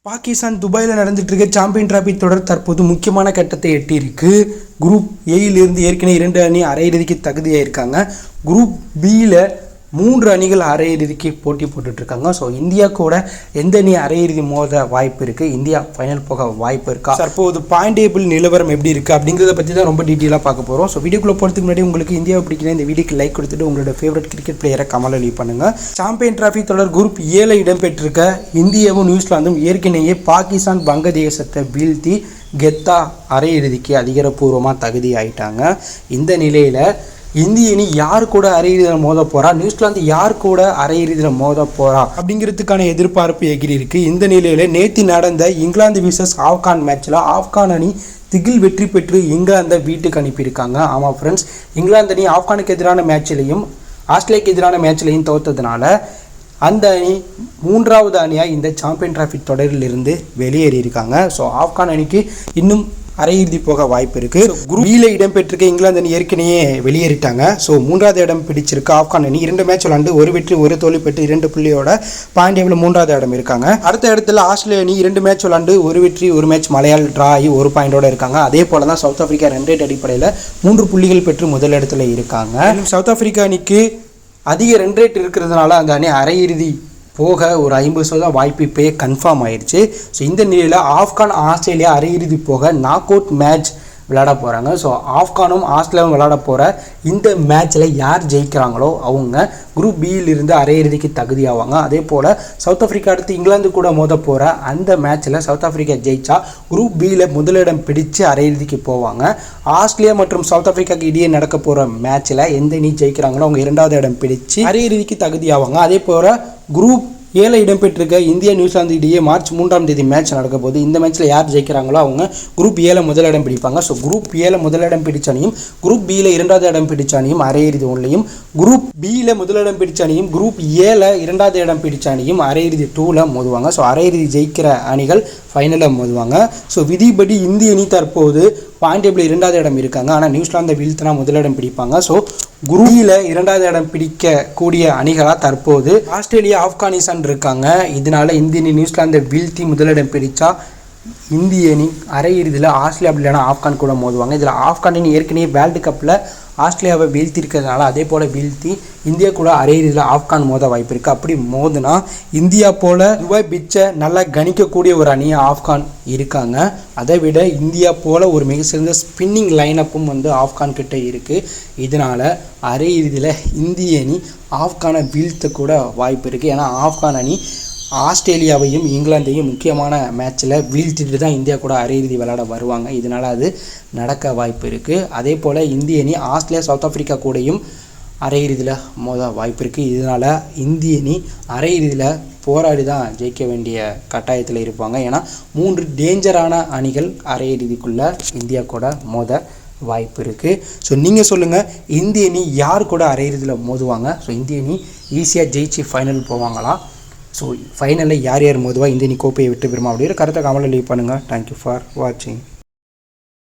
பாகிஸ்தான் துபாயில் நடந்துட்டு இருக்க சாம்பியன் டிராபி தொடர் தற்போது முக்கியமான கட்டத்தை எட்டியிருக்கு. குரூப் ஏயிலிருந்து ஏற்கனவே 2 அணி அரையிறுதிக்கு தகுதியாயிருக்காங்க. குரூப் பியில் 3 அணிகள் அரையிறுதிக்கு போட்டி போட்டுட்ருக்காங்க. ஸோ இந்தியா கூட எந்த அணி அரையிறுதி மோத வாய்ப்பு இருக்குது, இந்தியா ஃபைனல் போக வாய்ப்பு இருக்கா, தற்போது பாயிண்ட் டேபிள் நிலவரம் எப்படி இருக்குது அப்படிங்கிறத பற்றி தான் ரொம்ப டீட்டெயிலாக பார்க்க போகிறோம். ஸோ வீடியோக்குள்ளே போகிறதுக்கு முன்னாடி உங்களுக்கு இந்தியாவை பிடிக்கல இந்த வீடியோக்கு லைக் கொடுத்துட்டு உங்களோட ஃபேவரட் கிரிக்கெட் பிளேயரை கமெண்ட்ல லீவ் பண்ணுங்கள். சாம்பியன் டிராபி தொடர் குரூப் 7 இடம்பெற்றிருக்க இந்தியாவும் நியூசிலாந்தும் ஏற்கனவே பாகிஸ்தான் வங்கதேசத்தை வீழ்த்தி கெத்தா அரையிறுதிக்கு அதிகாரப்பூர்வமாக தகுதி ஆயிட்டாங்க. இந்த நிலையில் இந்திய அணி யார் கூட அரையிறுதியில் மோத போகிறா, நியூசிலாந்து யார் கூட அரையிறுதியில் மோத போகிறா அப்படிங்கிறதுக்கான எதிர்பார்ப்பு எகிரி இருக்கு. இந்த நிலையில் நேற்று நடந்த இங்கிலாந்து விசஸ் ஆப்கான் மேட்ச்சில் ஆப்கான் அணி திகில் வெற்றி பெற்று இங்கிலாந்தை வீட்டுக்கு அனுப்பியிருக்காங்க. ஆமாம் ஃப்ரெண்ட்ஸ், இங்கிலாந்து அணி ஆப்கானுக்கு எதிரான மேட்ச்லையும் ஆஸ்திரேலியாவுக்கு எதிரான மேட்ச்லையும் தோற்றதுனால அந்த அணி 3வது அணியாக இந்த சாம்பியன் டிராபி தொடரிலிருந்து வெளியேறியிருக்காங்க. ஸோ ஆப்கான் அணிக்கு இன்னும் அரையிறுதி போக வாய்ப்பு இருக்குது. குரூப் பியில் இடம்பெற்றிருக்க இங்கிலாந்து அணி ஏற்கனவே வெளியேறிட்டாங்க. ஸோ 3வது இடம் பிடிச்சிருக்க ஆப்கான் அணி 2 மேட்ச் விளாண்டு 1 வெற்றி 1 தோல்வி பெற்று 2 புள்ளியோட பாயிண்ட் டேபிள் 3வது இடம் இருக்காங்க. அடுத்த இடத்துல ஆஸ்திரேலியா அணி 2 மேட்ச் விளாண்டு 1 வெற்றி 1 மேட்ச் மலையால் ட்ரா ஆகி 1 பாயிண்டோட இருக்காங்க. அதே போல தான் சவுத் ஆப்பிரிக்கா 2 ரேட் அடிப்படையில் 3 புள்ளிகள் பெற்று முதல் இடத்துல இருக்காங்க. சவுத் ஆப்பிரிக்கா அணிக்கு அதிக 2 ரேட் இருக்கிறதுனால அந்த அணி அரையிறுதி போக ஒரு 50% வாய்ப்பு இப்போயே கன்ஃபார்ம் ஆயிடுச்சு. ஸோ இந்த நிலையில் ஆப்கான் ஆஸ்திரேலியா அரையிறுதி போக நாக் அவுட் மேட்ச் விளையாட போகிறாங்க. ஸோ ஆப்கானும் ஆஸ்திரேலியாவும் விளையாட போகிற இந்த மேட்ச்சில் யார் ஜெயிக்கிறாங்களோ அவங்க குரூப் பியிலிருந்து அரையிறுதிக்கு தகுதியாவாங்க. அதே போல் சவுத் ஆப்பிரிக்கா அடுத்து இங்கிலாந்து கூட மோத போகிற அந்த மேட்ச்சில் சவுத் ஆப்பிரிக்கா ஜெயிச்சா குரூப் பியில் முதலிடம் பிடிச்சு அரையிறுதிக்கு போவாங்க. ஆஸ்திரேலியா மற்றும் சவுத் ஆப்பிரிக்காவுக்கு இடையே நடக்க போகிற மேட்ச்சில் எந்த அணி ஜெயிக்கிறாங்களோ அவங்க 2வது இடம் பிடிச்சு அரையிறுதிக்கு தகுதியாவாங்க. அதே போல் குரூப் 7 இடம்பெற்றிருக்க இந்தியா நியூசிலாந்து இடையே மார்ச் 3ஆம் தேதி மேட்ச் நடக்க போது இந்த மேட்ச்சில் யார் ஜெயிக்கிறாங்களோ அவங்க குரூப் 7 முதலிடம் பிடிப்பாங்க. ஸோ குரூப் 7 முதலிடம் பிடிச்ச அணியும் குரூப் பியில் 2வது இடம் பிடிச்ச அணியும் அரையிறுதி ஒன்றையும், குரூப் பியில் முதலிடம் பிடிச்ச அணியும் குரூப் 7 2வது இடம் பிடிச்ச அணியும் அரையிறுதி 2ல் மோதுவாங்க. ஸோ அரையிறுதி ஜெயிக்கிற அணிகள் ஃபைனலில் மோதுவாங்க. ஸோ விதிப்படி இந்திய அணி தற்போது பாயிண்ட் டேபிள் 2வது இடம் இருக்காங்க. ஆனால் நியூசிலாந்தை வீழ்த்தினா முதலிடம் பிடிப்பாங்க. ஸோ குரூப்பில் 2வது இடம் பிடிக்கக்கூடிய அணிகளாக தற்போது ஆஸ்திரேலியா ஆப்கானிஸ்தான் இருக்காங்க. இதனால இந்திய அணி நியூசிலாந்தை வீழ்த்தி முதலிடம் பிடிச்சா இந்திய அணி அரையிறுதியில் ஆஸ்திரேலியா அப்படி இல்லைனா ஆப்கான் கூட மோதுவாங்க. இதில் ஆப்கான் அணி ஏற்கனவே வேர்ல்டு கப்பில் ஆஸ்திரேலியாவை வீழ்த்தி இருக்கிறதுனால அதே போல் வீழ்த்தி இந்தியா கூட அரையிறுதியில் ஆப்கான் மோத வாய்ப்பு இருக்குது. அப்படி மோதுனா இந்தியா போல் துபாய் பிச்சை நல்லா கணிக்கக்கூடிய ஒரு அணியாக ஆப்கான் இருக்காங்க. அதை விட இந்தியா போல் ஒரு மிக சிறந்த ஸ்பின்னிங் லைனப்பும் ஆப்கான் கிட்ட இருக்குது. இதனால் அரையிறுதியில் இந்திய அணி ஆப்கானை வீழ்த்த கூட வாய்ப்பு இருக்குது. ஏன்னா ஆப்கான் அணி ஆஸ்திரேலியாவையும் இங்கிலாந்தையும் முக்கியமான மேட்ச்சில் வீழ்த்திட்டு தான் இந்தியா கூட அரையிறுதி விளையாட வருவாங்க. இதனால் அது நடக்க வாய்ப்பு இருக்குது. அதே போல் இந்திய அணி ஆஸ்திரேலியா சவுத் ஆப்பிரிக்கா கூடயும் அரையிறுதியில் மோத வாய்ப்பு இருக்குது. இதனால் இந்திய அணி அரையிறுதியில் போராடி தான் ஜெயிக்க வேண்டிய கட்டாயத்தில் இருப்பாங்க. ஏன்னா 3 டேஞ்சரான அணிகள் அரையிறுதிக்குள்ளே இந்தியா கூட மோத வாய்ப்பு இருக்குது. ஸோ நீங்கள் சொல்லுங்கள், இந்திய அணி யார் கூட அரையிறுதியில் மோதுவாங்க? ஸோ இந்திய அணி ஈஸியாக ஜெயிச்சு ஃபைனல் போவாங்களா? ஸோ ஃபைனலில் யார் யார் மோதுவா, இந்திய அணி கோப்பையை விட்டு பெறுமா அப்படிங்கிற கருத்தை கமெண்ட்ல லீவ் பண்ணுங்கள். தேங்க்யூ ஃபார் வாட்சிங்.